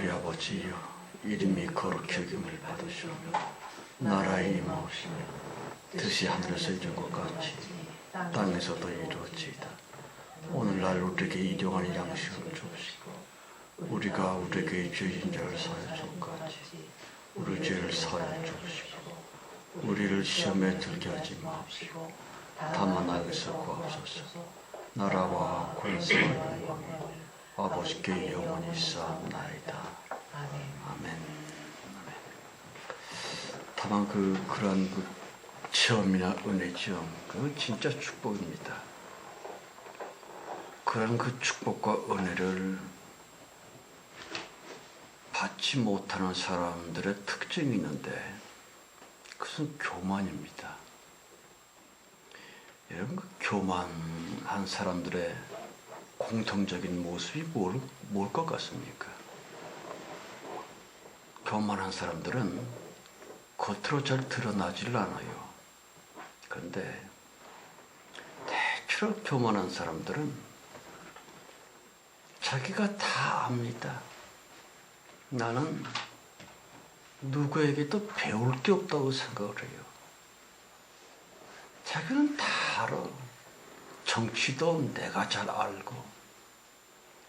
우리 아버지여, 이름이 거룩히 여김을 받으시오며 나라의 임하옵시며 뜻이 하늘에서 이룬 것 같이 땅에서도 이루어지이다. 오늘날 우리에게 일용할 양식을 주옵시고 우리가 우리에게 죄진 자를 사하여 줄 것 같이 우리 죄를 사하여 주옵시고 우리를 시험에 들게 하지 마옵시고 다만 악에서 구하옵소서. 나라와 권세와 영광이 아버지께 영원히 쌓옵나이다. 아멘. 다만 그러한 체험이나 은혜 체험, 그건 진짜 축복입니다. 그런 그 축복과 은혜를 받지 못하는 사람들의 특징이 있는데 그것은 교만입니다. 여러분, 그 교만한 사람들의 공통적인 모습이 뭘 것 같습니까? 교만한 사람들은 겉으로 잘 드러나질 않아요. 그런데 대체로 교만한 사람들은 자기가 다 압니다. 나는 누구에게도 배울 게 없다고 생각을 해요. 자기는 다 알아. 정치도 내가 잘 알고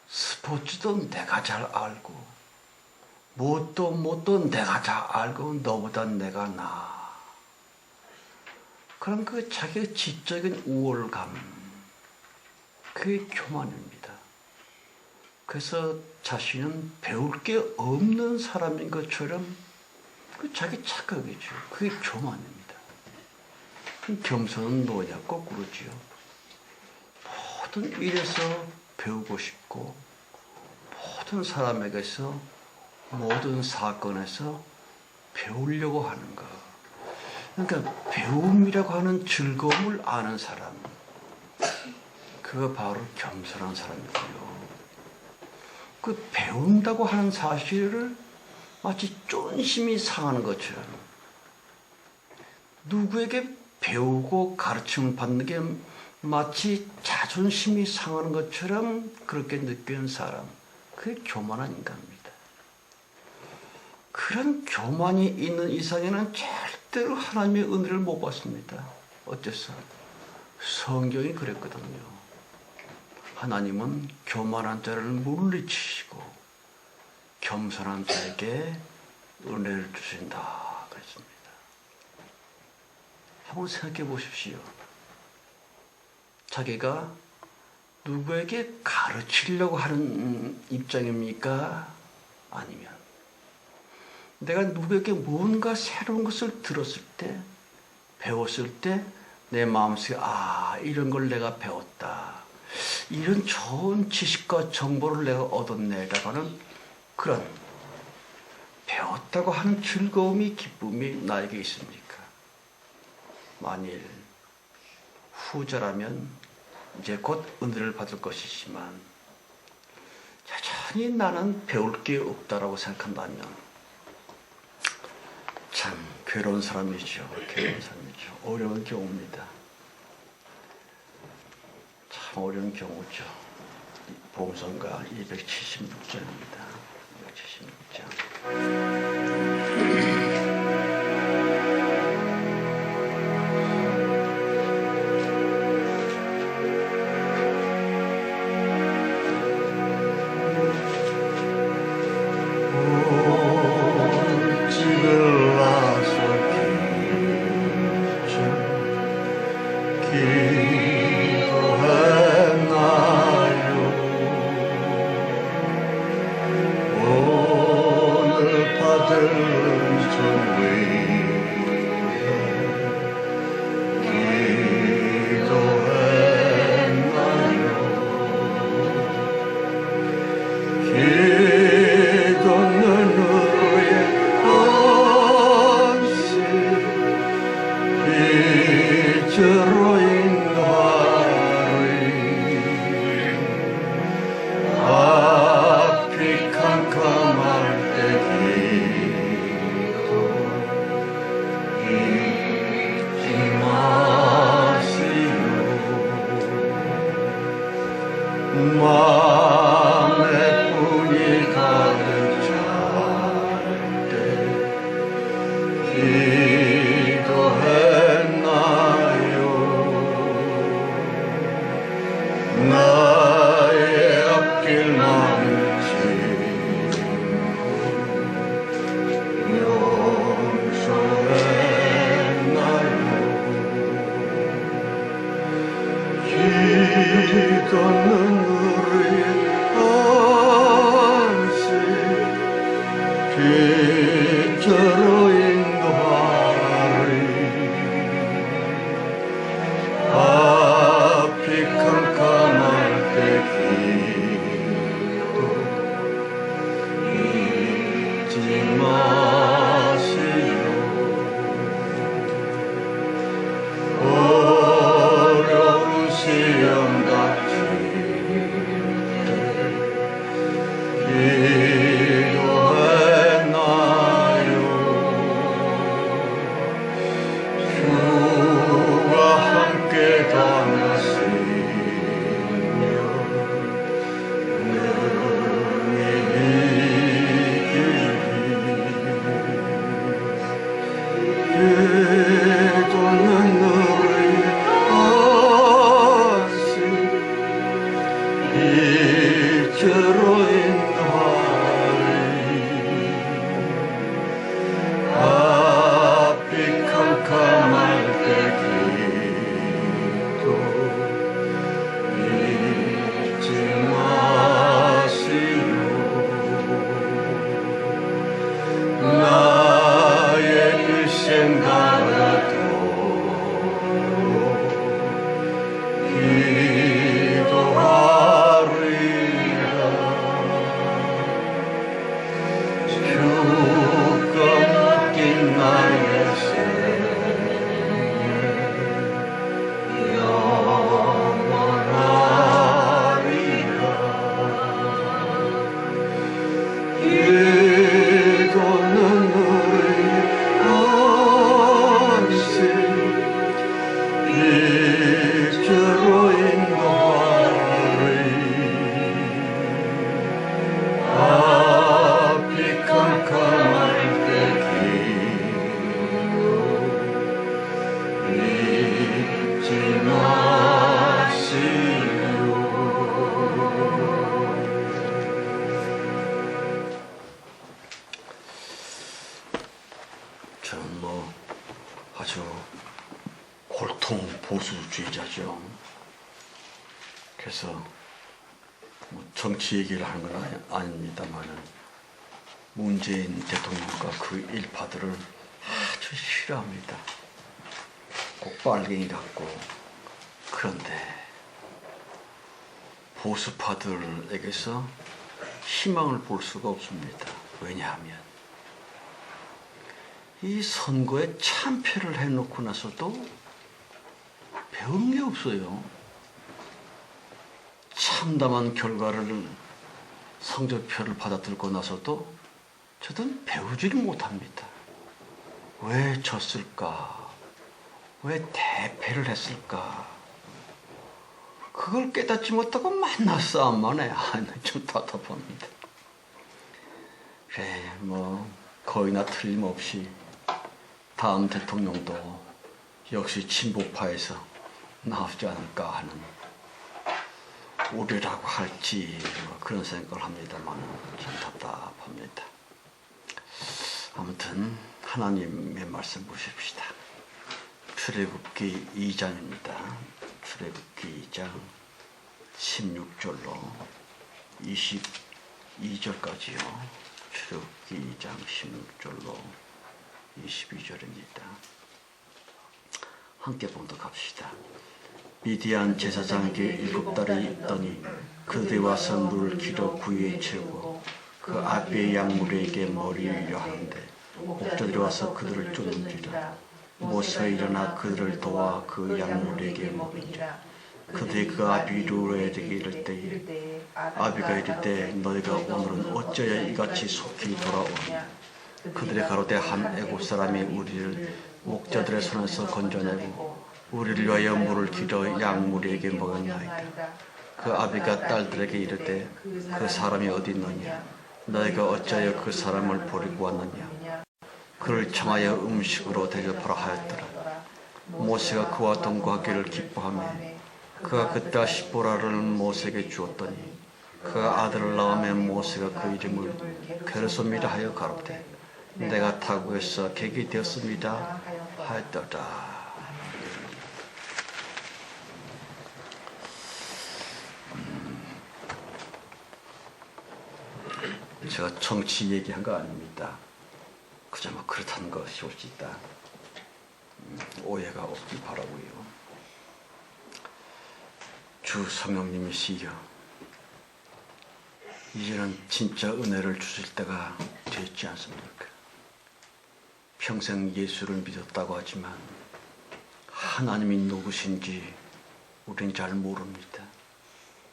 스포츠도 내가 잘 알고 뭣도 내가 잘 알고 너보다 내가 나아. 그런 그 자기의 지적인 우월감, 그게 교만입니다. 그래서 자신은 배울 게 없는 사람인 것처럼 그 자기 착각이죠. 그게 교만입니다. 겸손은 뭐냐? 거꾸로지요. 모든 일에서 배우고 싶고 모든 사람에게서 모든 사건에서 배우려고 하는 것. 그러니까 배움이라고 하는 즐거움을 아는 사람, 그거 바로 겸손한 사람이고요. 그 배운다고 하는 사실을 마치 쫀심이 상하는 것처럼, 누구에게 배우고 가르침을 받는 게 마치 자존심이 상하는 것처럼 그렇게 느끼는 사람, 그게 교만한 인간입니다. 그런 교만이 있는 이상에는 절대로 하나님의 은혜를 못 받습니다. 어째서? 성경이 그랬거든요. 하나님은 교만한 자를 물리치시고 겸손한 자에게 은혜를 주신다 그랬습니다. 한번 생각해 보십시오. 자기가 누구에게 가르치려고 하는 입장입니까? 아니면 내가 누구에게 뭔가 새로운 것을 들었을 때, 배웠을 때 내 마음속에 이런 걸 내가 배웠다. 이런 좋은 지식과 정보를 내가 얻었네라고 하는 그런 배웠다고 하는 즐거움이, 기쁨이 나에게 있습니까? 만일 후자라면 이제 곧 은혜를 받을 것이지만 여전히 나는 배울 게 없다라고 생각한다면 참 괴로운 사람이죠. 괴로운 사람이죠. 어려운 경우입니다. 참 어려운 경우죠. 복음성가 276장입니다. 276장. 앞이 캄캄할 때 빛으로 인도하리 앞이 캄캄할 때 기도 잊지 마시오 어려운 시험 닥칠 아주 골통 보수주의자죠. 그래서 정치 얘기를 하는 건 아닙니다만은 문재인 대통령과 그 일파들을 아주 싫어합니다. 꼭 빨갱이 같고. 그런데 보수파들에게서 희망을 볼 수가 없습니다. 왜냐하면 이 선거에 참패를 해놓고 나서도 배운 게 없어요. 참담한 결과를 성적표를 받아들고 나서도 저는 배우지를 못합니다. 왜 졌을까? 왜 대패를 했을까? 그걸 깨닫지 못하고 만나 싸움만 해. 좀 답답합니다. 그래, 거의나 틀림없이 다음 대통령도 역시 진보파에서 나오지 않을까 하는 우려라고 할지 그런 생각을 합니다만 참 답답합니다. 아무튼 하나님의 말씀 보십시다. 출애굽기 2장입니다. 출애굽기 2장 16절로 22절까지요. 출애굽기 2장 16절로 22절입니다. 함께 봉독합시다. 미디안 제사장에게 7달이 있더니 그들이 와서 물을 길어 구유에 채우고 그 아비의 양무리에게 머리를 하는데 목자들이 와서 그들을 쫓는지라. 모세가 일어나 그들을 도와 그 양무리에게 먹이니라. 그들이 그 아비루에게 이를 때에 아비가 이르되 너희가 오늘은 어찌하여 이같이 속히 돌아오느냐. 그들이 가로되 한 애굽 사람이 우리를 목자들의 손에서 건져내고 우리를 위하여 물을 길어 양무리에게 먹였나이다. 그 아비가 딸들에게 이르되 그 사람이 어디 있느냐. 너희가 어찌하여 그 사람을 버리고 왔느냐. 그를 청하여 음식으로 대접하라 하였더라. 모세가 그와 동거하기를 기뻐하며 그가 그때 시보라를 모세에게 주었더니 그가 아들을 낳으며 모세가 그 이름을 게르솜이라 하여 가로되 내가 타국에서 객이 되었습니다 하였더라. 제가 정치 얘기한 거 아닙니다. 그저 뭐 그렇다는 것이 올 수 있다. 오해가 없길 바라고요. 주 성령님이시여, 이제는 진짜 은혜를 주실 때가 됐지 않습니까? 평생 예수를 믿었다고 하지만 하나님이 누구신지 우리는 잘 모릅니다.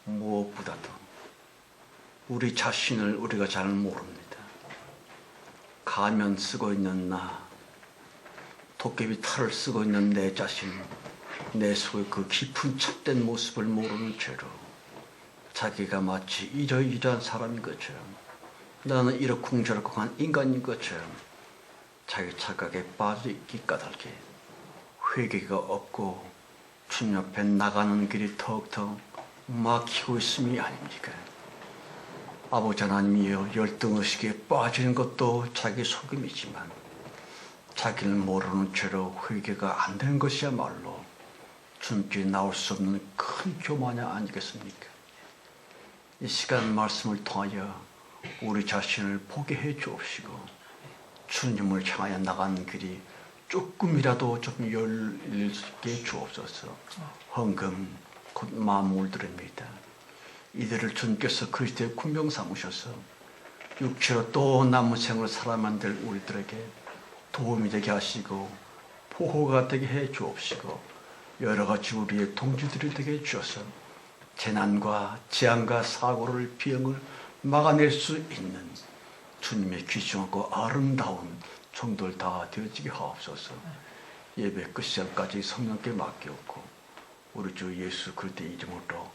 무엇보다도 우리 자신을 우리가 잘 모릅니다. 가면 쓰고 있는 나, 도깨비 탈을 쓰고 있는 내 자신, 내 속의 그 깊은 참된 모습을 모르는 채로 자기가 마치 이러이러한 사람인 것처럼, 나는 이러쿵저러쿵한 인간인 것처럼 자기 착각에 빠져있기 까닭에 회개가 없고 주님 앞에 나가는 길이 더욱더 막히고 있음이 아닙니까? 아버지 하나님이여, 열등의식에 빠지는 것도 자기 속임이지만 자기를 모르는 채로 회개가 안 되는 것이야말로 주님께 나올 수 없는 큰 교만이 아니겠습니까? 이 시간 말씀을 통하여 우리 자신을 보게 해 주옵시고 주님을 향하여 나가는 길이 조금이라도 좀 열리게 주옵소서. 헌금 곧 마음을 드립니다. 이들을 주님께서 그리스도의 군병 삼으셔서 육체로 또 남은 생을 살아만 될 우리들에게 도움이 되게 하시고 보호가 되게 해 주옵시고 여러 가지 우리의 동지들이 되게 해 주셔서 재난과 재앙과 사고를 비용을 막아낼 수 있는 주님의 귀중하고 아름다운 종들 다 되어지게 하옵소서. 예배 끝시간까지 성령께 맡겼고 우리 주 예수 그리스도의 이름으로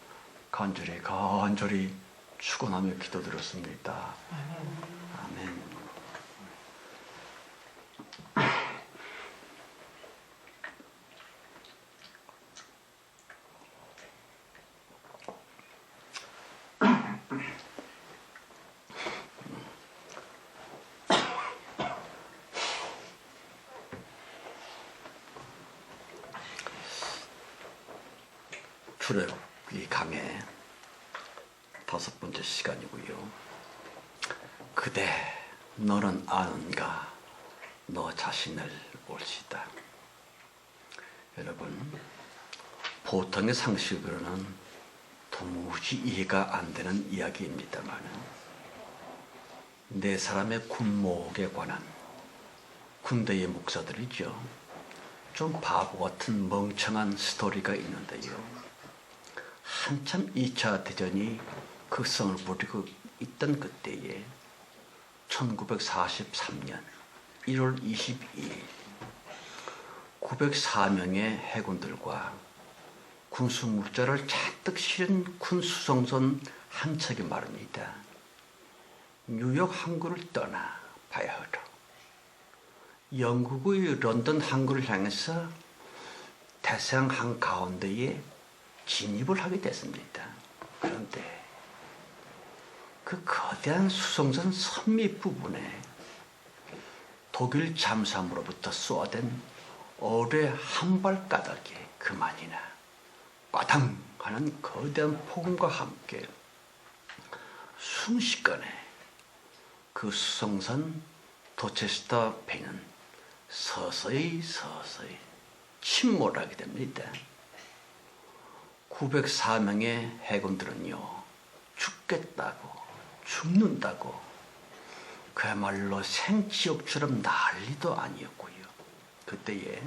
간절히 축원하며 기도드렸습니다. 아멘. 출애굽기 강의 5번째 시간이고요. 그대 너는 아는가 너 자신을 옳시다. 여러분, 보통의 상식으로는 도무지 이해가 안 되는 이야기입니다만 네 사람의 군목에 관한 군대의 목사들이죠. 좀 바보 같은 멍청한 스토리가 있는데요. 한참 2차 대전이 극성을 부리고 있던 그때에 1943년 1월 22일 904명의 해군들과 군수물자를 잔뜩 실은 군수송선 한 척이 말입니다. 뉴욕 항구를 떠나 바야흐로 영국의 런던 항구를 향해서 태평양 한가운데에 진입을 하게 됐습니다. 그런데 그 거대한 수송선 선미 부분에 독일 잠수함으로부터 쏘아댄 어뢰 한 발가닥에 그만이나 빠당 하는 거대한 폭음과 함께 순식간에 그 수송선 도체스터 배는 서서히 침몰하게 됩니다. 904명의 해군들은요, 죽는다고 그야말로 생지옥처럼 난리도 아니었고요. 그때에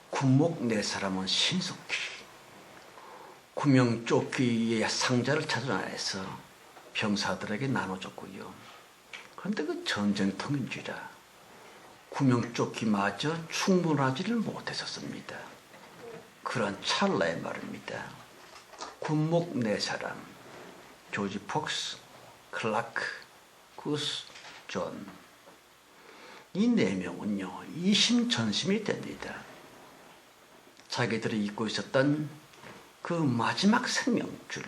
군목 4사람은 신속히 구명조끼의 상자를 찾아내서 병사들에게 나눠줬고요. 그런데 그 전쟁통인지라 구명조끼마저 충분하지를 못했었습니다. 그런 찰나에 말입니다. 군목 4사람, 조지 폭스, 클라크, 구스, 존, 이 4명은요 이심전심이 됩니다. 자기들이 잊고 있었던 그 마지막 생명줄,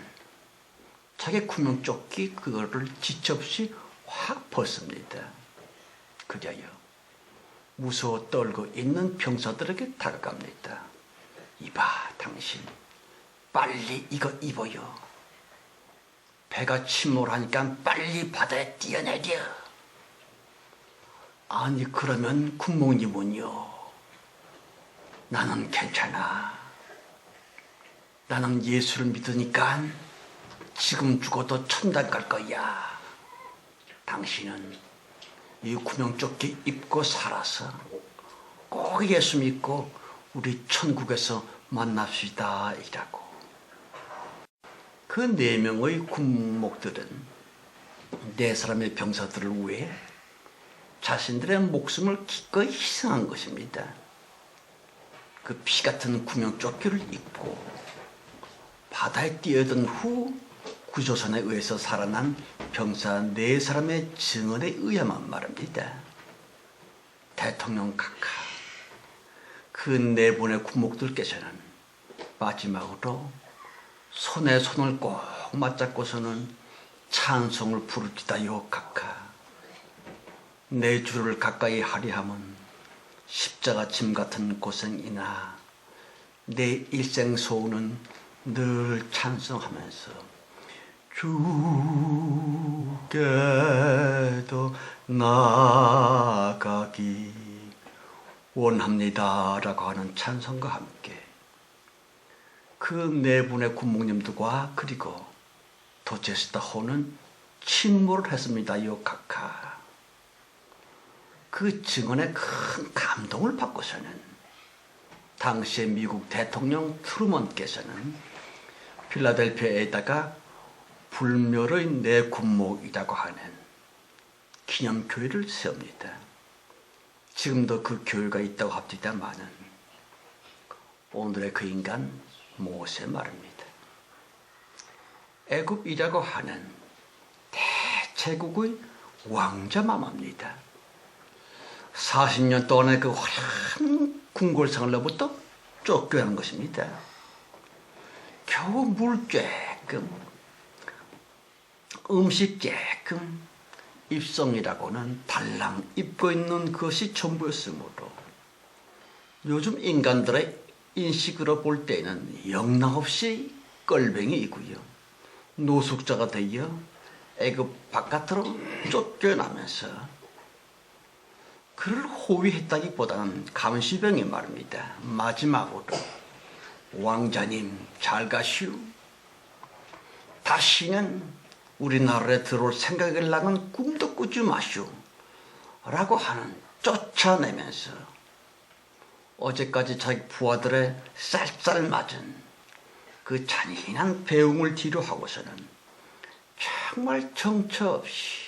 자기 구명조끼 그거를 지체 없이 확 벗습니다. 그리하여 무서워 떨고 있는 병사들에게 다가갑니다. 이봐, 당신 빨리 이거 입어요. 배가 침몰하니까 빨리 바다에 뛰어내려. 아니 그러면 군목님은요? 나는 괜찮아. 나는 예수를 믿으니까 지금 죽어도 천당 갈 거야. 당신은 이 구명조끼 입고 살아서 꼭 예수 믿고 우리 천국에서 만납시다 이라고. 그 4명의 군목들은 4사람의 병사들을 위해 자신들의 목숨을 기꺼이 희생한 것입니다. 그 피 같은 구명조끼를 입고 바다에 뛰어든 후 구조선에 의해서 살아난 병사 4사람의 증언에 의하면 말입니다. 대통령 각하 그 4분의 군목들께서는 마지막으로 손에 손을 꼭 맞잡고서는 찬송을 부르기다요 각하. 내 주를 가까이 하리함은 십자가 짐 같은 고생이나 내 일생 소원은 늘 찬송하면서 주께도 나아가기 원합니다 라고 하는 찬송과 함께 그 4분의 군목님들과 그리고 도체스타 호는 침몰을 했습니다요 각하. 그 증언에 큰 감동을 받고서는 당시의 미국 대통령 트루먼께서는 필라델피아에다가 불멸의 4 군목이라고 하는 기념교회를 세웁니다. 지금도 그 교회가 있다고 합니다마는 오늘의 그 인간 모세 말입니다. 애굽이라고 하는 대제국의 왕자 마마입니다. 40년 동안의 그 화려한 궁궐생활로부터 쫓겨난 것입니다. 겨우 물 쬐끔, 음식 쬐끔, 입성이라고는 달랑 입고 있는 것이 전부였으므로 요즘 인간들의 인식으로 볼 때는 영락없이 껄뱅이이고요. 노숙자가 되어 애굽 바깥으로 쫓겨나면서 그를 호위했다기보다는 감시병이 말입니다. 마지막으로 왕자님 잘 가시오. 다시는 우리나라에 들어올 생각을 나는 꿈도 꾸지 마시오 라고 하는 쫓아내면서 어제까지 자기 부하들의 쌀쌀맞은 그 잔인한 배웅을 뒤로 하고서는 정말 정처 없이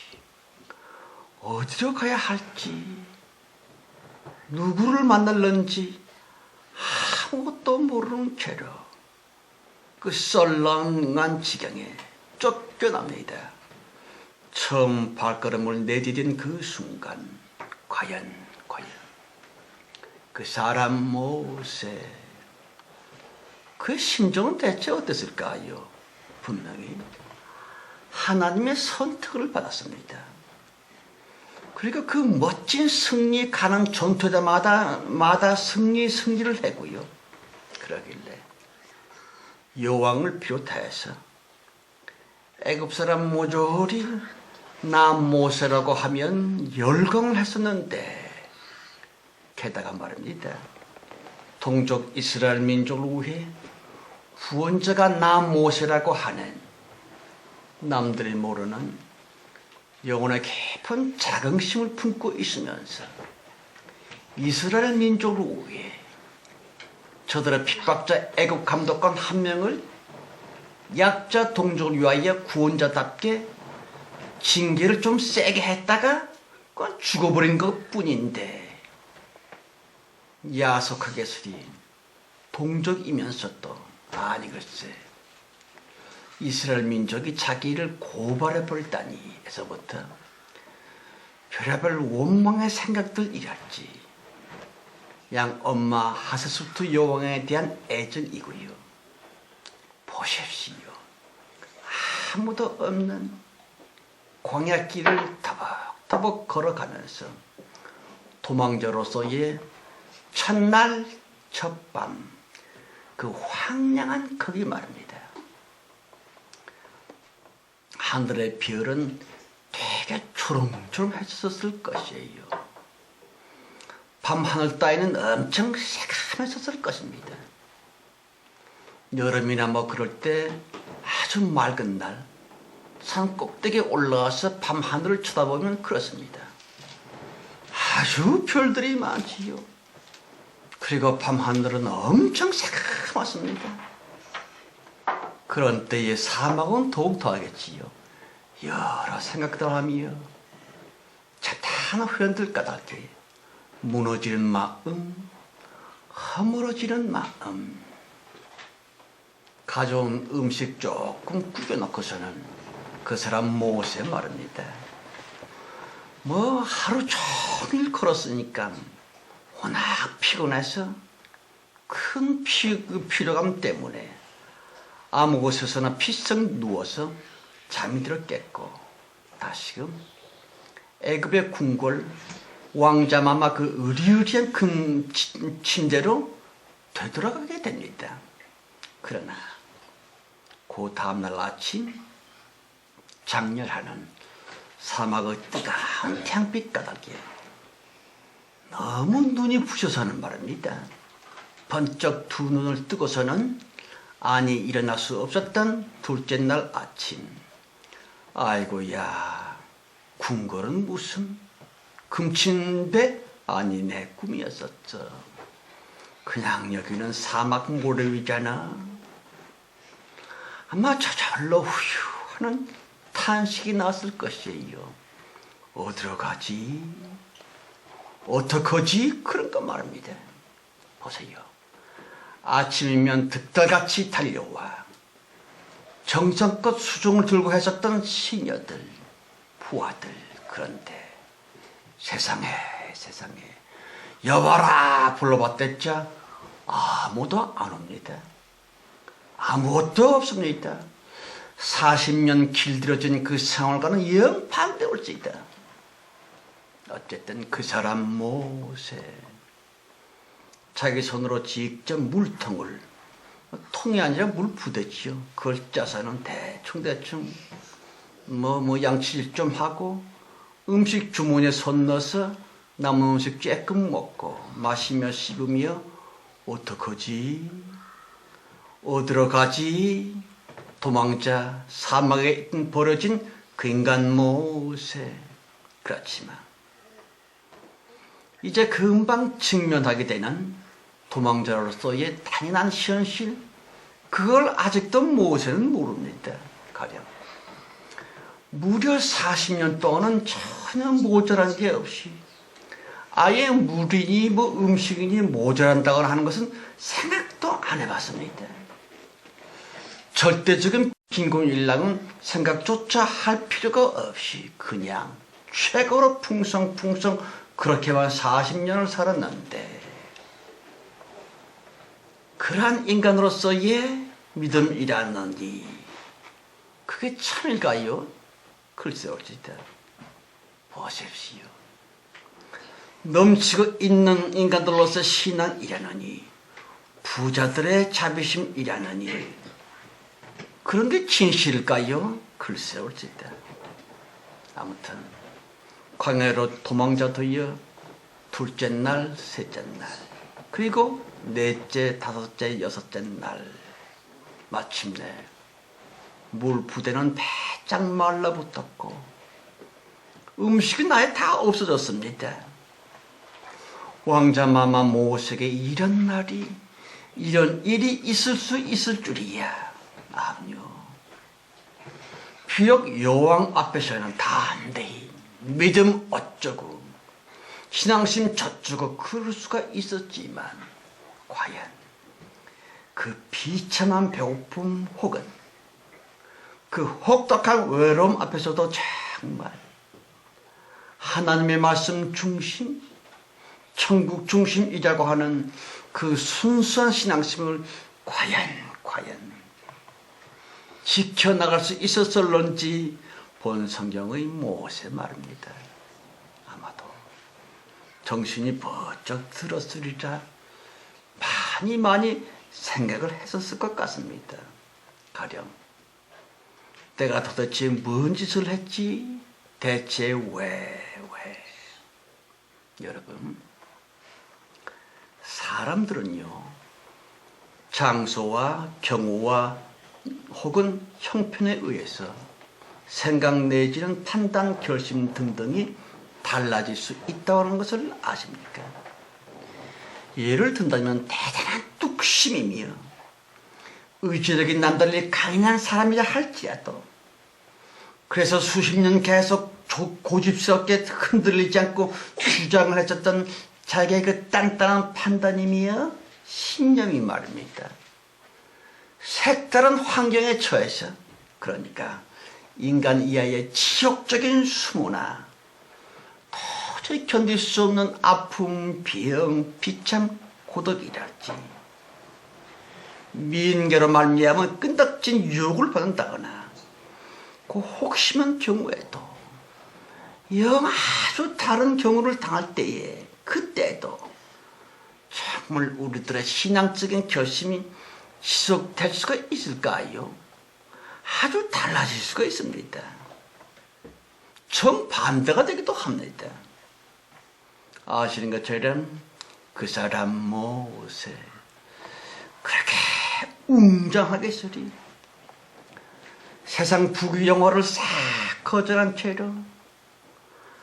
어디로 가야 할지 누구를 만날는지 아무것도 모르는 채로 그 썰렁한 지경에 쫓겨납니다. 처음 발걸음을 내디딘 그 순간 과연 그 사람 모세 그 심정은 대체 어땠을까요? 분명히 하나님의 선택을 받았습니다. 그러니까 그 멋진 승리 가는 전투대마다 승리를 하고요. 그러길래 여왕을 비롯해서 애굽 사람 모조리 나 모세라고 하면 열광을 했었는데 게다가 말입니다. 동족 이스라엘 민족을 위해 구원자가 나 모세라고 하는 남들이 모르는 영혼의 깊은 자긍심을 품고 있으면서 이스라엘 민족을 위해 저들의 핍박자 애굽 감독관 한 명을 약자 동족을 위하여 구원자답게 징계를 좀 세게 했다가 죽어버린 것 뿐인데 야속하게스리 동족이면서도 아니 글쎄 이스라엘 민족이 자기를 고발해버렸다니 에서부터 별의별 원망의 생각들이랄지 양 엄마 하세수트 여왕에 대한 애정이고요. 보십시오. 아무도 없는 광야길을 터벅터벅 걸어가면서 도망자로서의 첫날 첫밤 그 황량한 거기 말입니다. 하늘의 별은 되게 초롱초롱했었을 것이에요. 밤하늘 따위는 엄청 새카맸었을 것입니다. 여름이나 뭐 그럴 때 아주 맑은 날 산 꼭대기에 올라가서 밤하늘을 쳐다보면 그렇습니다. 아주 별들이 많지요. 그리고 밤하늘은 엄청 새카맣습니다. 그런 때의 사막은 더욱 더하겠지요. 여러 생각들 하며 찬탄한 회원들 까닭에 무너지는 마음, 허물어지는 마음. 가져온 음식 조금 구겨놓고서는 그 사람 모세 말입니다. 뭐 하루 종일 걸었으니까 워낙 피곤해서 큰 피로감 때문에 아무 곳에서나 피썩 누워서 잠이 들었겠고 다시금 애굽의 궁궐 왕자마마 그 으리으리한 큰 침대로 되돌아가게 됩니다. 그러나 그 다음날 아침 장렬하는 사막의 뜨거운 태양빛 가닥에 너무 눈이 부셔서는 말입니다. 번쩍 두 눈을 뜨고서는 아니 일어날 수 없었던 둘째 날 아침. 아이고야, 궁궐은 무슨 금친배 아니 내 꿈이었었죠. 그냥 여기는 사막 모래 위잖아. 아마 저절로 후유 하는 탄식이 났을 것이에요. 어디로 가지? 어떡하지? 그런 거 말입니다. 보세요. 아침이면 득달같이 달려와 정성껏 수종을 들고 했었던 시녀들, 부하들. 그런데 세상에 여봐라 불러봤댔자 아무도 안 옵니다. 아무것도 없습니다. 40년 길들여진 그 생활과는 영 반대올 수 있다. 어쨌든 그 사람 모세 자기 손으로 직접 물통을, 통이 아니라 물부대지요. 그걸 짜서는 대충 양치질 좀 하고 음식 주머니에 손 넣어서 남은 음식 쬐끔 먹고 마시며 씹으며 어떡하지? 어디로 가지? 도망자 사막에 버려진 그 인간 모세. 그렇지만 이제 금방 직면하게 되는 도망자로서의 당연한 현실, 그걸 아직도 모세는 모릅니다. 가령 무려 40년 동안은 전혀 모자란 게 없이 아예 물이니 음식이니 모자란다고 하는 것은 생각도 안 해봤습니다. 절대적인 빈곤일랑은 생각조차 할 필요가 없이 그냥 최고로 풍성풍성 그렇게만 40년을 살았는데, 그러한 인간으로서의 믿음이라느니 그게 참일까요? 글쎄 어찌다 보십시오. 넘치고 있는 인간들로서 신앙이라느니 부자들의 자비심이라느니 그런 게 진실일까요? 글쎄 어찌다. 아무튼 광야로 도망자 되어 둘째 날, 셋째 날, 그리고 넷째, 다섯째, 여섯째 날 마침내 물 부대는 바짝 말라붙었고 음식은 아예 다 없어졌습니다. 왕자마마 모세에게 이런 날이, 이런 일이 있을 수 있을 줄이야. 아니요. 비록 여왕 앞에서는 담대히 믿음 어쩌고 신앙심 저쩌고 그럴 수가 있었지만 과연 그 비참한 배고픔 혹은 그 혹독한 외로움 앞에서도 정말 하나님의 말씀 중심, 천국 중심이라고 하는 그 순수한 신앙심을 과연 지켜나갈 수 있었을런지 본 성경의 모세 말입니다. 아마도 정신이 번쩍 들었으리라 많이 생각을 했었을 것 같습니다. 가령 내가 도대체 뭔 짓을 했지? 대체 왜? 여러분, 사람들은요, 장소와 경우와 혹은 형편에 의해서 생각 내지는 판단, 결심 등등이 달라질 수 있다고 하는 것을 아십니까? 예를 든다면 대단한 뚝심이며 의지력이 남달리 강인한 사람이라 할지라도, 그래서 수십 년 계속 고집스럽게 흔들리지 않고 주장을 했었던 자기의 그 단단한 판단이며 신념이 말입니다, 색다른 환경에 처해서, 그러니까 인간 이하의 치욕적인 수모나 도저히 견딜 수 없는 아픔, 병, 비참, 고독이랄지, 미인계로 말미암은 끈덕진 유혹을 받는다거나, 그 혹심한 경우에도 영 아주 다른 경우를 당할 때에, 그때도 정말 우리들의 신앙적인 결심이 지속될 수가 있을까요? 아주 달라질 수가 있습니다. 정반대가 되기도 합니다. 아시는 것처럼 그 사람 모세, 그렇게 웅장하게서리 세상 부귀영화를 싹 거절한 채로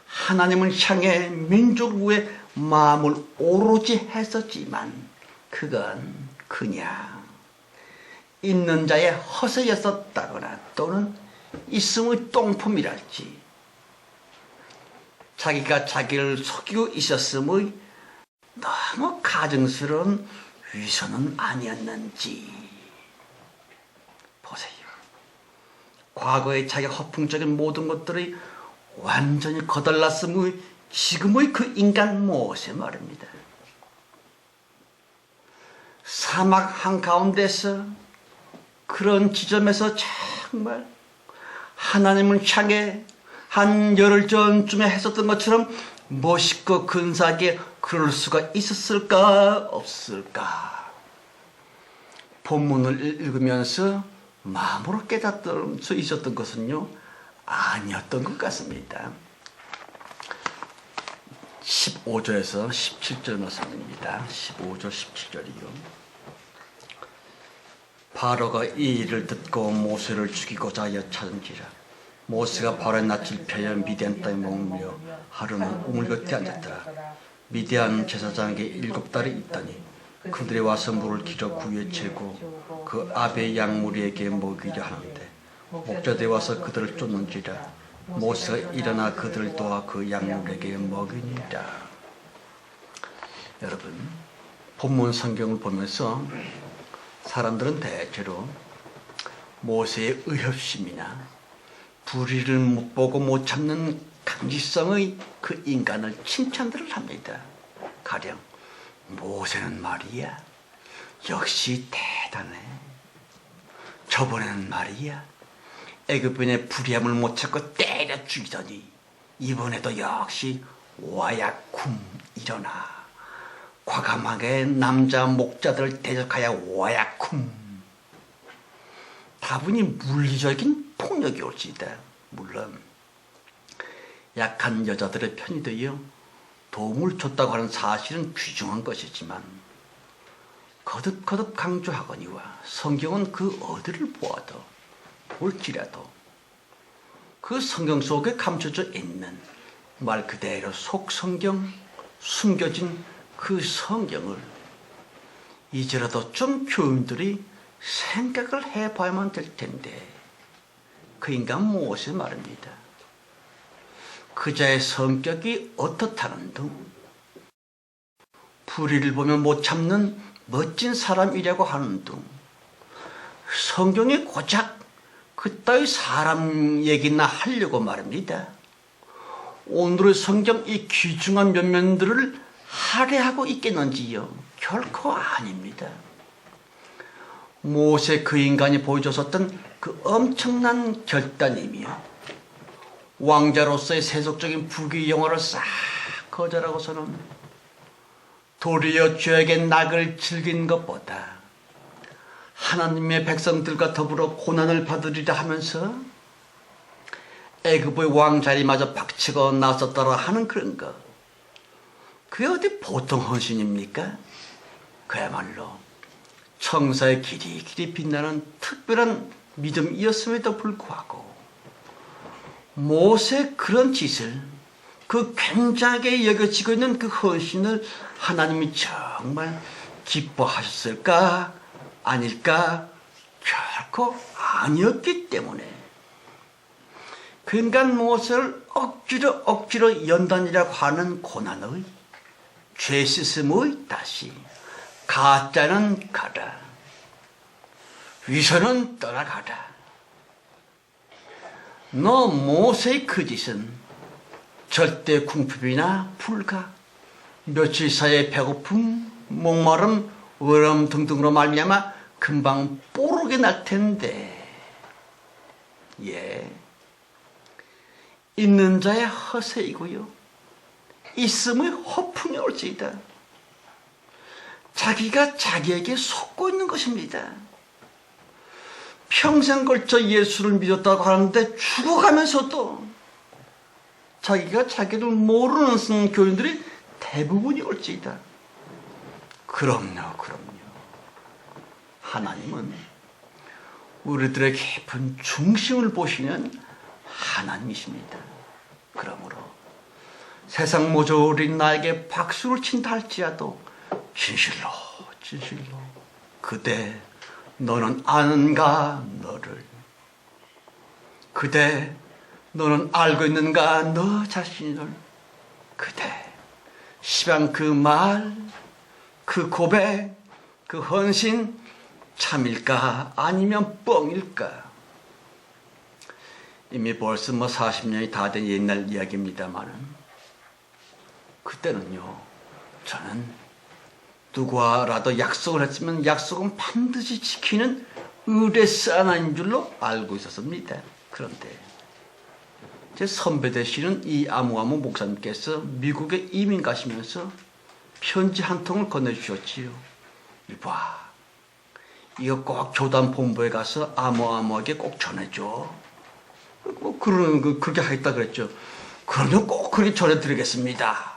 하나님을 향해 민족을 위해 마음을 오로지 했었지만, 그건 그냥 있는 자의 허세였었다거나 또는 있음의 똥품이랄지, 자기가 자기를 속이고 있었음의 너무 가증스러운 위선은 아니었는지. 보세요. 과거의 자기 허풍적인 모든 것들이 완전히 거덜났음의 지금의 그 인간 모세 말입니다. 사막 한가운데서, 그런 지점에서 정말 하나님을 향해 한 열흘 전쯤에 했었던 것처럼 멋있고 근사하게 그럴 수가 있었을까 없을까? 본문을 읽으면서 마음으로 깨닫을 수 있었던 것은요, 아니었던 것 같습니다. 15절에서 17절 말씀입니다. 15절 17절이요. 바로가 이 일을 듣고 모세를 죽이고자 하여 찾은지라. 모세가 바로의 낯을 펴여 미디안 땅에 머물며 하루는 우물 곁에 앉았더라. 미디안 제사장에게 7달이 있더니 그들이 와서 물을 길어 구유에 채고 그 아베 양무리에게 먹이려 하는데, 목자들이 와서 그들을 쫓는지라. 모세가 일어나 그들을 도와 그 양물에게 먹이니라. 여러분, 본문 성경을 보면서 사람들은 대체로 모세의 의협심이나 불의를 못 보고 못 참는 강지성의 그 인간을 칭찬들을 합니다. 가령 모세는 말이야, 역시 대단해. 저번에는 말이야, 애굽인의 불의함을 못 찾고 때려 죽이더니 이번에도 역시 와야쿰 일어나 과감하게 남자 목자들을 대적하여 와야쿰. 다분히 물리적인 폭력이 올지이다. 물론 약한 여자들의 편이 되어 도움을 줬다고 하는 사실은 귀중한 것이지만, 거듭거듭 강조하거니와 성경은 그 어디를 보아도 볼지라도 그 성경 속에 감춰져 있는 말 그대로 속성경, 숨겨진 그 성경을 이제라도 좀 교인들이 생각을 해봐야만 될 텐데, 그 인간 모세 말입니다. 그자의 성격이 어떻다는 둥, 불의를 보면 못 참는 멋진 사람이라고 하는 둥, 성경이 고작 그따위 사람 얘기나 하려고 말입니다. 오늘의 성경 이 귀중한 면면들을 할애하고 있겠는지요? 결코 아닙니다. 모세 그 인간이 보여줬었던 그 엄청난 결단이며 왕자로서의 세속적인 부귀영화를 싹 거절하고서는 도리어 죄악의 낙을 즐긴 것보다 하나님의 백성들과 더불어 고난을 받으리라 하면서 애굽의 왕 자리마저 박치고 나섰더라 하는 그런 거. 그게 어디 보통 헌신입니까? 그야말로 청사에 길이 빛나는 특별한 믿음이었음에도 불구하고 모세 그런 짓을, 그 굉장하게 여겨지고 있는 그 헌신을 하나님이 정말 기뻐하셨을까? 아닐까? 결코 아니었기 때문에 그 인간 모세를 억지로 연단이라고 하는 고난의 죄 씻음의 다시 가짜는 가라, 위선은 떠나가라. 너 모세의 그 짓은 절대 궁핍이나 불가, 며칠 사이에 배고픔, 목마름, 외로움 등등으로 말미암아 금방 뽀르게 날 텐데, 있는 자의 허세이고요, 있음의 허풍이 올지이다. 자기가 자기에게 속고 있는 것입니다. 평생 걸쳐 예수를 믿었다고 하는데 죽어가면서도 자기가 자기를 모르는 교인들이 대부분이 올지이다. 그럼요. 하나님은 우리들의 깊은 중심을 보시는 하나님이십니다. 그러므로 세상 모조리 나에게 박수를 친다 할지라도 진실로 그대 너는 아는가 너를, 그대 너는 알고 있는가 너 자신을, 그대 시방 그 말, 그 고백, 그 헌신 참일까 아니면 뻥일까? 이미 벌써 40년이 다 된 옛날 이야기입니다만은, 그때는요, 저는 누구와라도 약속을 했으면 약속은 반드시 지키는 의뢰스 하나인 줄로 알고 있었습니다. 그런데 제 선배 되시는 이 아무아무 목사님께서 미국에 이민 가시면서 편지 한 통을 건네주셨지요. 이봐, 이거 꼭 교단 본부에 가서 아무아무에게 꼭 전해줘. 그렇게 하겠다 그랬죠. 그러면 꼭 그렇게 전해드리겠습니다.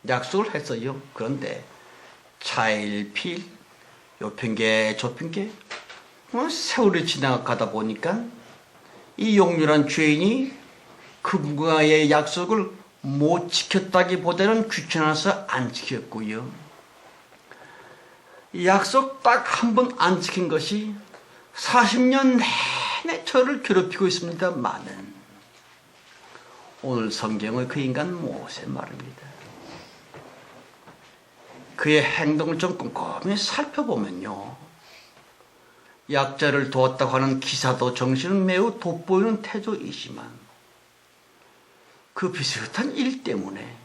약속을 했어요. 그런데 차일필, 요 핑계 저 핑계, 세월이 지나가다 보니까 이 용렬한 죄인이 그분과의 약속을 못 지켰다기보다는 귀찮아서 안 지켰고요. 약속 딱 한 번 안 지킨 것이 40년 내내 저를 괴롭히고 있습니다만은, 오늘 성경의 그 인간 모세 말입니다. 그의 행동을 좀 꼼꼼히 살펴보면요, 약자를 도왔다고 하는 기사도 정신은 매우 돋보이는 태도이지만 그 비슷한 일 때문에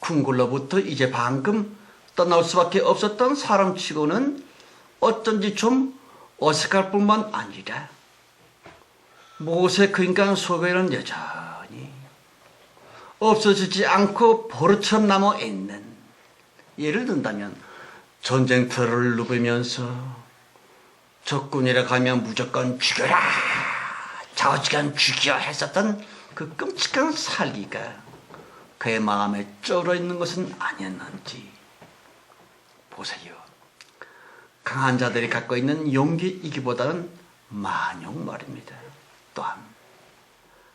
궁궐로부터 이제 방금 떠날 수밖에 없었던 사람치고는 어쩐지 좀 어색할 뿐만 아니라 모세 그 인간 속에는 여전히 없어지지 않고 버릇처럼 남아있는, 예를 든다면 전쟁터를 누비면서 적군이라 가면 무조건 죽여라, 좌우지간 죽여 했었던 그 끔찍한 살기가 그의 마음에 쩔어 있는 것은 아니었는지 보세요. 강한 자들이 갖고 있는 용기이기보다는 만용 말입니다. 또한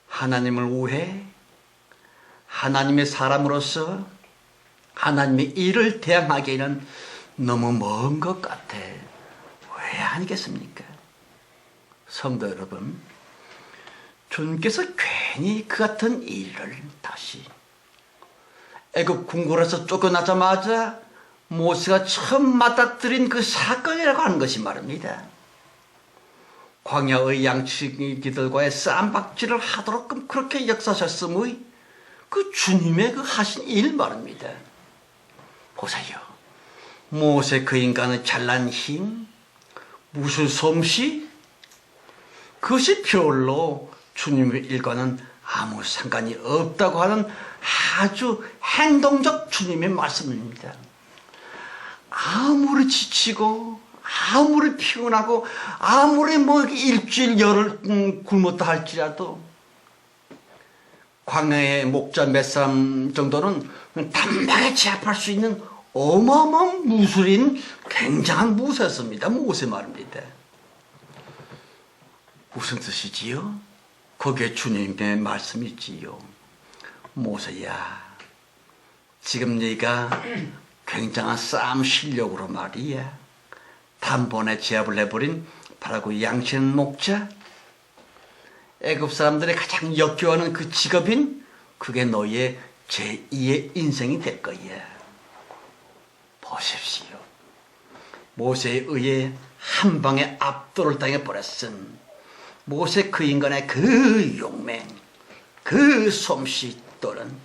하나님을 위해 하나님의 사람으로서 하나님의 일을 대항하기에는 너무 먼 것 같아. 왜 아니겠습니까? 성도 여러분, 주님께서 괜히 그 같은 일을 다시 애굽 궁궐에서 쫓겨나자마자 모세가 처음 맞닥뜨린 그 사건이라고 하는 것이 말입니다. 광야의 양치기들과의 쌈박질을 하도록 그렇게 역사하셨음의 그 주님의 그 하신 일 말입니다. 보세요. 모세 그 인간의 잘난 힘, 무술 솜씨, 그것이 별로 주님의 일과는 아무 상관이 없다고 하는 아주 행동적 주님의 말씀입니다. 아무리 지치고 아무리 피곤하고 아무리 일주일 열흘 굶었다 할지라도 광야의 목자 몇 사람 정도는 단박에 제압할 수 있는 어마어마한 무술인 굉장한 무사였습니다. 모세 말입니다. 무슨 뜻이지요? 거기에 주님의 말씀이 있지요. 모세야, 지금 네가 굉장한 싸움 실력으로 말이야, 단번에 제압을 해버린 바로 그 양치는 목자, 애굽 사람들이 가장 역겨워하는 그 직업인, 그게 너의 제2의 인생이 될 거야. 보십시오. 모세에 의해 한 방에 압도를 당해버렸음. 모세 그 인간의 그 용맹, 그 솜씨 또는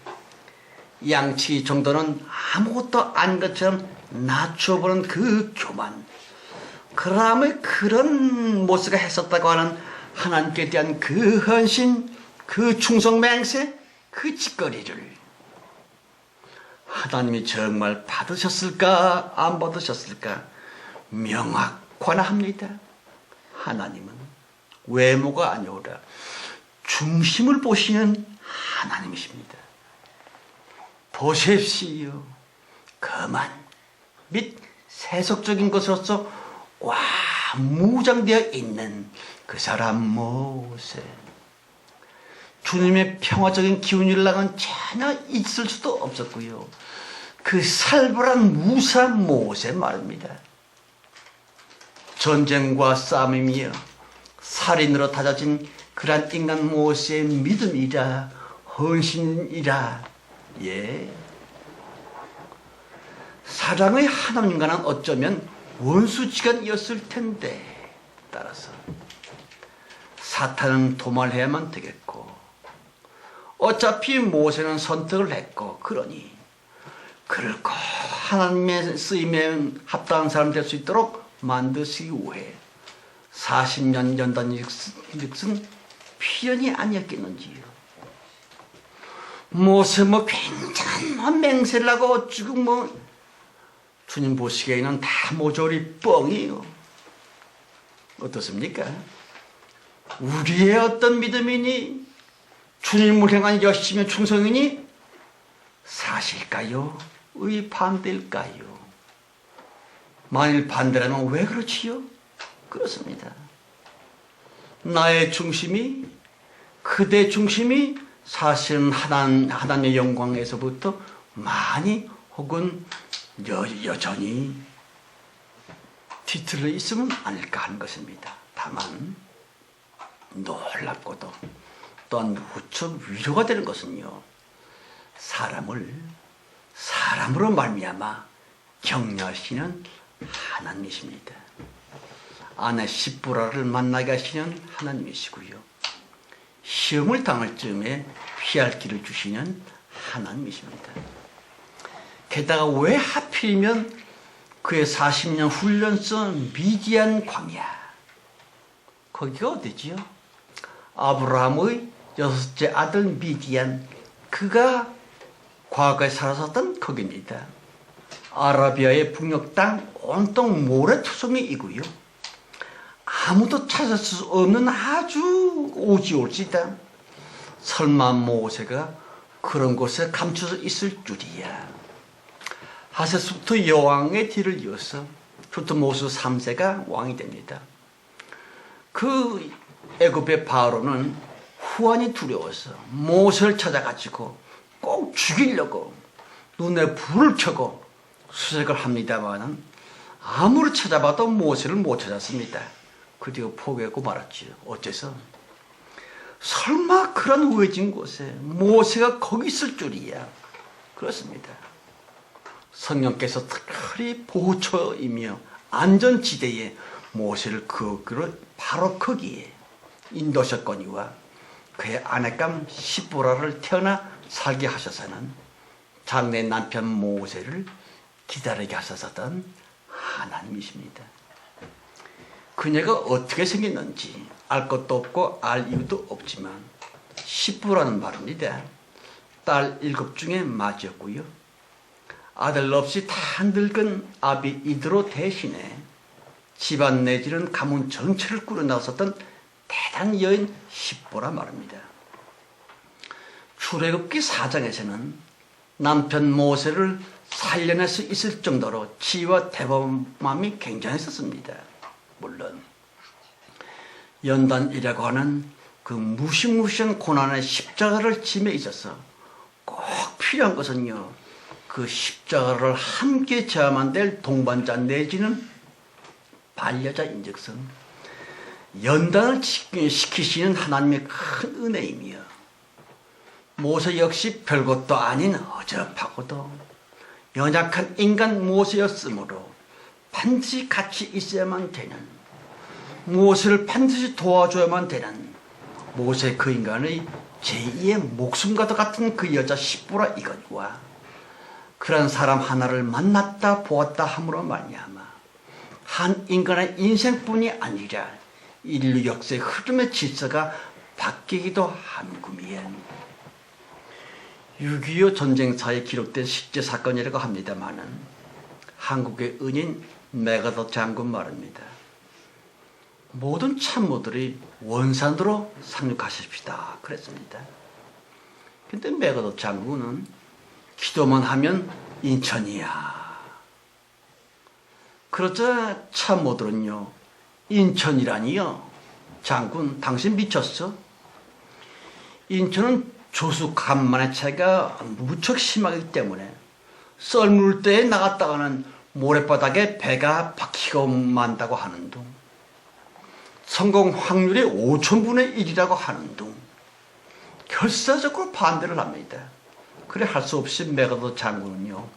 양치기 정도는 아무것도 아닌 것처럼 낮춰보는 그 교만, 그람의 그런 모세가 했었다고 하는 하나님께 대한 그 헌신, 그 충성맹세, 그 짓거리를 하나님이 정말 받으셨을까 안 받으셨을까 명확관합니다. 하나님은 외모가 아니오라 중심을 보시는 하나님이십니다. 보십시오. 거만 및 세속적인 것으로서 꽉 무장되어 있는 그 사람 모세. 주님의 평화적인 기운이 랑은 전혀 있을 수도 없었고요. 그 살벌한 무사한 모세 말입니다. 전쟁과 싸움이며 살인으로 다져진 그러한 인간 모세의 믿음이라 헌신이라, 예, 사랑의 하나님과는 어쩌면 원수지간이었을 텐데, 따라서 사탄은 도말해야만 되겠고, 어차피 모세는 선택을 했고, 그러니 그를 꼭 하나님의 쓰임에 합당한 사람 될 수 있도록 만드시기 위해 40년 연단 일익은 필연이 아니었겠는지요. 모세 굉장한 맹세를 하고 지금 주님 보시기에는 다 모조리 뻥이에요. 어떻습니까? 우리의 어떤 믿음이니 주님을 향한 열심의 충성이니 사실까요? 의 반대일까요? 만일 반대라면 왜 그렇지요? 그렇습니다. 나의 중심이, 그대 중심이 사실은 하나님의 영광에서부터 많이 혹은 여전히 뒤틀려 있으면 아닐까 하는 것입니다. 다만 놀랍고도 또한 무척 위로가 되는 것은요, 사람으로 말미암아 격려하시는 하나님이십니다. 아내 십보라를 만나게 하시는 하나님이시고요, 시험을 당할 즈음에 피할 길을 주시는 하나님이십니다. 게다가 왜 하필이면 그의 40년 훈련소 미디안 광야, 거기가 어디지요? 아브라함의 6째 아들 미디안, 그가 과거에 살았었던 거기입니다. 아라비아의 북녘 땅 온통 모래투성이이고요, 아무도 찾을 수 없는 아주 오지올지 땅. 설마 모세가 그런 곳에 감춰져 있을 줄이야. 하세스부터 여왕의 뒤를 이어서 후트모스 3세가 왕이 됩니다. 그 애굽의 바로는 후환이 두려워서 모세를 찾아가지고 꼭 죽이려고 눈에 불을 켜고 수색을 합니다만 아무리 찾아봐도 모세를 못 찾았습니다. 그리고 포기하고 말았지요. 어째서? 설마 그런 우회진 곳에 모세가 거기 있을 줄이야. 그렇습니다. 성령께서 특별히 보호처이며 안전지대에 모세를 바로 거기에 인도하셨거니와 그의 아내감 십보라를 태어나 살게 하셔서는 장래 남편 모세를 기다리게 하셨던 하나님이십니다. 그녀가 어떻게 생겼는지 알 것도 없고 알 이유도 없지만 십보라는 말입니다. 딸 7 중에 맏이었고요, 아들 없이 다 늙은 아비 이드로 대신에 집안 내지는 가문 전체를 꾸려나섰던 대단한 여인 십보라 말입니다. 출애굽기 4장에서는 남편 모세를 살려낼 수 있을 정도로 지혜와 대범함이 굉장했었습니다. 물론 연단이라고 하는 그 무시무시한 고난의 십자가를 짐에 있어서 꼭 필요한 것은요, 그 십자가를 함께 져야만 될 동반자 내지는 반려자인즉슨 연단을 시키시는 하나님의 큰 은혜이며, 모세 역시 별것도 아닌 어접하고도 연약한 인간 모세였으므로 반드시 같이 있어야만 되는, 모세를 반드시 도와줘야만 되는 모세 그 인간의 제2의 목숨과도 같은 그 여자 시보라 이것과 그런 사람 하나를 만났다 보았다 함으로 말미암아 한 인간의 인생뿐이 아니라 인류 역사의 흐름의 질서가 바뀌기도 함구미에 6.25 전쟁사에 기록된 실제 사건이라고 합니다마는 한국의 은인 메가더 장군 말입니다. 모든 참모들이 원산으로 상륙하십시다 그랬습니다. 근데 메가더 장군은 기도만 하면 인천이야. 그러자 참모들은요, 인천이라니요? 장군 당신 미쳤어? 인천은 조수 간만의 차이가 무척 심하기 때문에 썰물 때에 나갔다가는 모래바닥에 배가 박히고 만다고 하는 둥, 성공 확률이 5천분의 1이라고 하는 둥 결사적으로 반대를 합니다. 그래 할 수 없이 메가더 장군은요,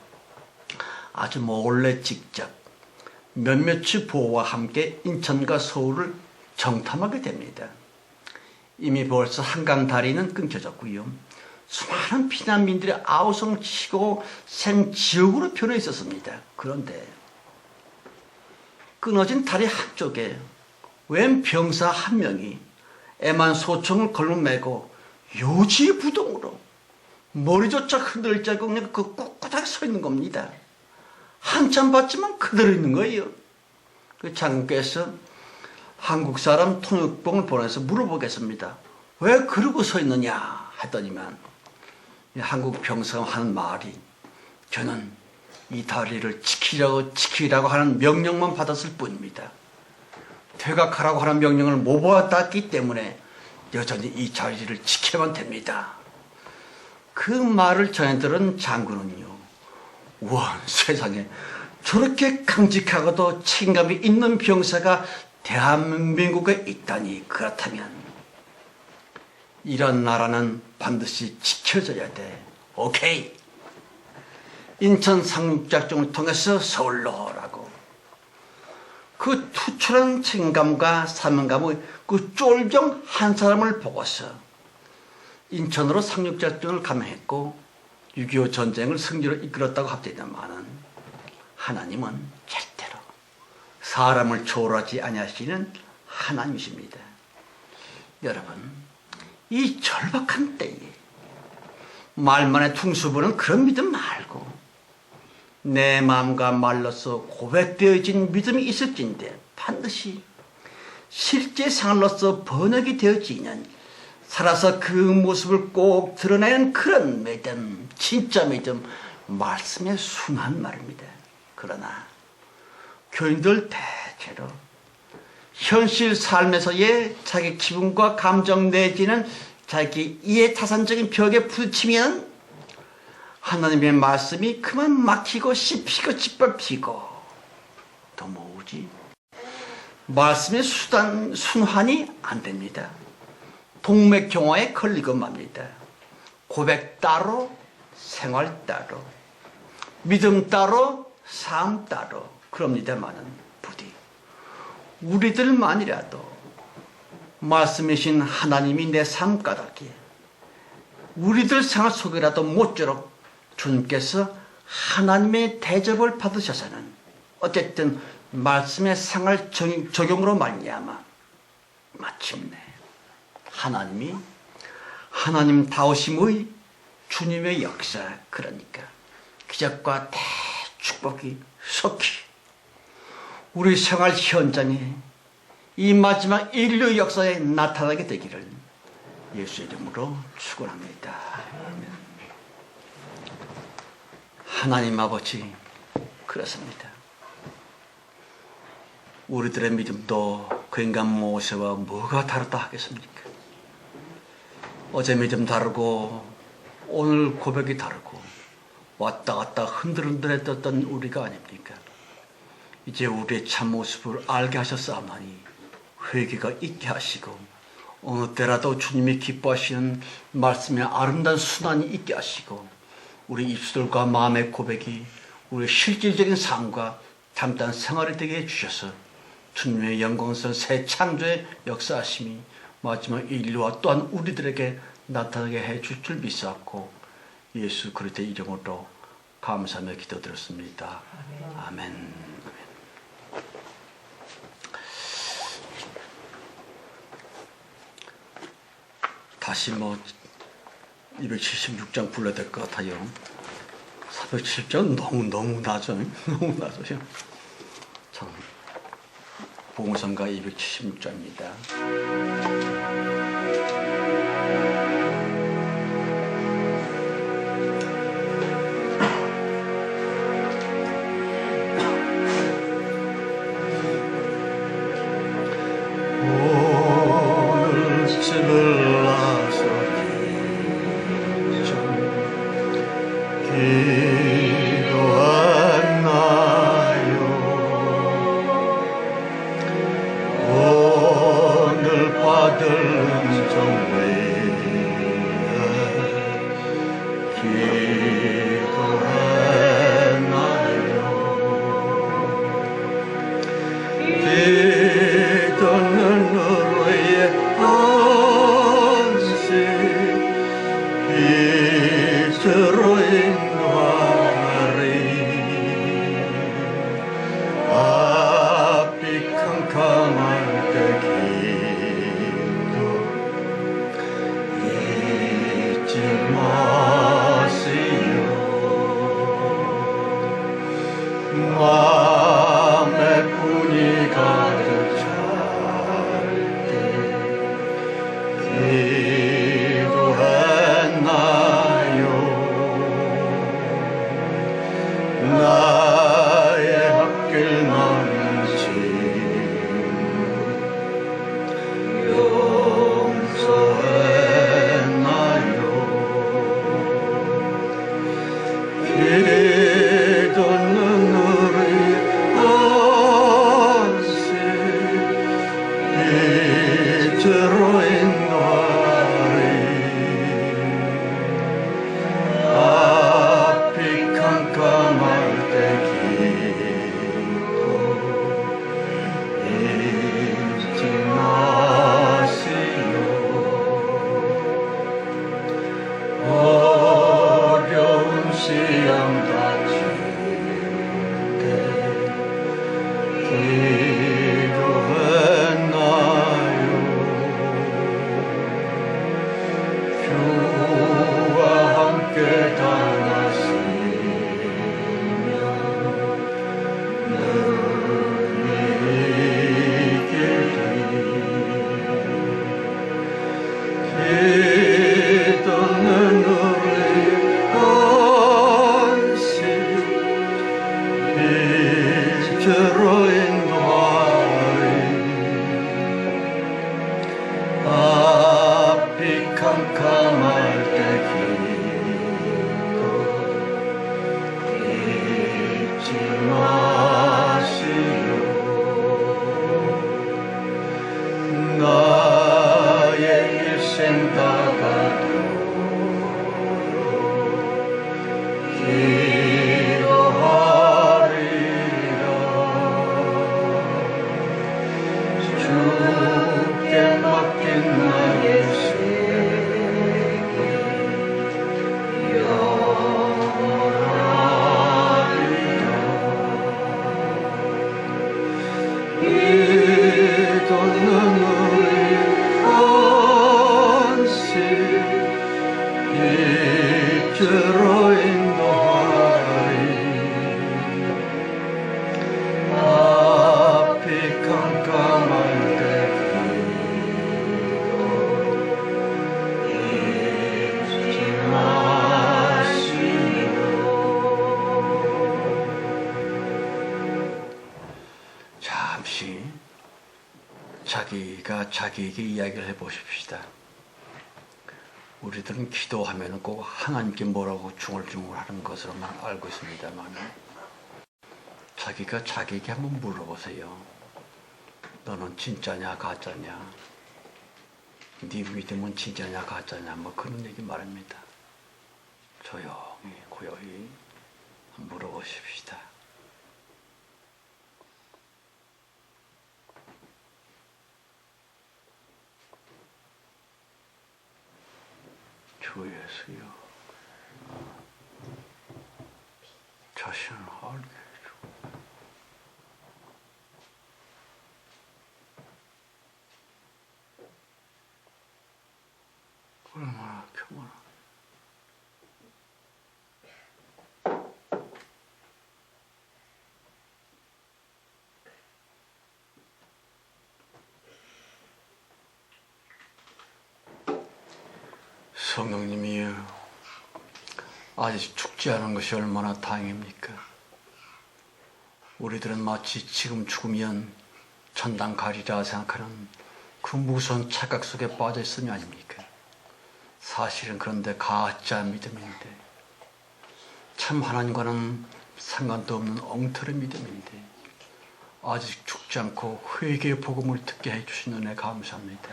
아주 몰래 직접 몇몇의 부하와 함께 인천과 서울을 정탐하게 됩니다. 이미 벌써 한강 다리는 끊겨졌고요, 수많은 피난민들이 아우성치고 생지옥으로 변해 있었습니다. 그런데 끊어진 다리 한쪽에 웬 병사 한 명이 애만 소총을 걸러매고 요지부동으로 머리조차 흔들지 않고 그냥 그 꿋꿋하게 서 있는 겁니다. 한참 봤지만 그대로 있는 거예요. 그 장군께서 한국 사람 통역봉을 보내서 물어보겠습니다. 왜 그러고 서 있느냐 했더니만 한국 병사가 하는 말이, 저는 이 다리를 지키라고 하는 명령만 받았을 뿐입니다. 퇴각하라고 하는 명령을 못 받았기 때문에 여전히 이 자리를 지켜야만 됩니다. 그 말을 전해 들은 장군은요, 우와, 세상에 저렇게 강직하고도 책임감이 있는 병사가 대한민국에 있다니, 그렇다면 이런 나라는 반드시 지켜져야 돼. 오케이, 인천 상륙작전을 통해서 서울로 라고 그 투철한 책임감과 사명감의 그 쫄병 한 사람을 보고서 인천으로 상륙작전을 감행했고 6.25 전쟁을 승리로 이끌었다고 합니다마는 하나님은 절대로 사람을 초월하지 아니하시는 하나님이십니다. 여러분, 이 절박한 때에 말만의 퉁수부는 그런 믿음 말고 내 마음과 말로서 고백되어진 믿음이 있을진데 반드시 실제 생활로서 번역이 되어지는, 살아서 그 모습을 꼭 드러내는 그런 믿음, 진짜 믿음, 말씀의 순한 말입니다. 그러나 교인들 대체로 현실 삶에서의 자기 기분과 감정 내지는 자기 이해타산적인 벽에 부딪히면 하나님의 말씀이 그만 막히고 씹히고 짓밟히고 더 뭐지? 말씀의 순환이 안 됩니다. 동맥경화에 걸리고 맙니다. 고백 따로, 생활 따로, 믿음 따로, 삶 따로 그럽니다마는 부디 우리들만이라도 말씀이신 하나님이 내 삶 가닥에 우리들 생활 속이라도 모쪼록 주님께서 하나님의 대접을 받으셔서는 어쨌든 말씀의 생활 적용으로 말미암아 마침내 하나님이 하나님다우심의 주님의 역사, 그러니까 기적과 대축복이 속히 우리 생활 현장에 이 마지막 인류 역사에 나타나게 되기를 예수 이름으로 축원합니다. 아멘. 하나님 아버지, 그렇습니다. 우리들의 믿음도 그 인간 모세와 뭐가 다르다 하겠습니까? 어제 믿음 다르고 오늘 고백이 다르고 왔다 갔다 흔들흔들했던 우리가 아닙니까? 이제 우리의 참모습을 알게 하셨사오나니 회개가 있게 하시고 어느 때라도 주님이 기뻐하시는 말씀의 아름다운 순환이 있게 하시고 우리 입술과 마음의 고백이 우리의 실질적인 삶과 담대한 생활이 되게 해주셔서 주님의 영광스러운 새 창조의 역사하심이 마지막 인류와 또한 우리들에게 나타나게 해줄 줄 믿사옵고 예수 그리스도의 이름으로 감사하며 기도드렸습니다. 아멘. 다시 276장 불러야 될 것 같아요. 470장 너무 낮아요. 너무 낮아요. 참, 복음성가 276장입니다. 오늘 집을 기도하나요? 오늘 받을 은총 외에 기도하나요? 기도는 너의 안식 빛으로 인도하리 앞이 캄캄할 때 기도 잊지 마시오 마음에 분이 가득 찰 때 기도했나요? 나의 앞길 많은 짐 용서했나요? 기도는 우리 안식 빛으로 인도하리 앞이 캄캄할 때 기도 잊지 마시오 어려운 시험 자기가 자기에게 이야기를 해보십시다. 우리들은 기도하면 꼭 하나님께 뭐라고 중얼중얼 하는 것으로만 알고 있습니다만, 자기가 자기에게 한번 물어보세요. 너는 진짜냐 가짜냐? 네 믿음은 진짜냐 가짜냐? 뭐 그런 얘기 말입니다. 조용히 고요히 물어보십시다. 주 예수여, 자신을 알게 해주고 얼마나 교만한 성령님이여, 아직 죽지 않은 것이 얼마나 다행입니까? 우리들은 마치 지금 죽으면 천당 가리라 생각하는 그 무서운 착각 속에 빠져 있음이 아닙니까? 사실은 그런데 가짜 믿음인데, 참 하나님과는 상관도 없는 엉터리 믿음인데, 아직 죽지 않고 회개의 복음을 듣게 해주신 은혜 감사합니다.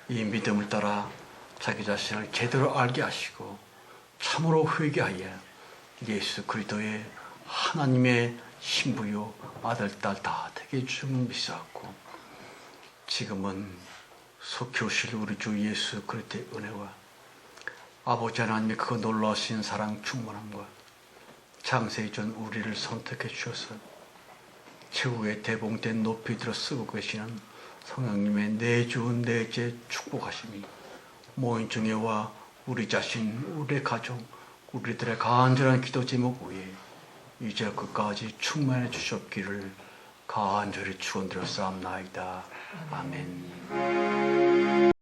이 믿음을 따라 자기 자신을 제대로 알게 하시고 참으로 회개하여 예수 그리스도의 하나님의 신부요 아들 딸 다 되게 해주심을 믿사옵고, 지금은 속히 오실 우리 주 예수 그리스도의 은혜와 아버지 하나님의 그 놀라우신 사랑 충만함과 창세 이전 우리를 선택해 주셔서 최후의 대봉된 높이 들어 쓰고 계시는 성령님의 내주 내재 축복하심이 모인 중에와 우리 자신, 우리의 가족, 우리들의 간절한 기도 제목 위에 이제 끝까지 충만해 주셨기를 간절히 축원드려 싸움나이다. 아멘.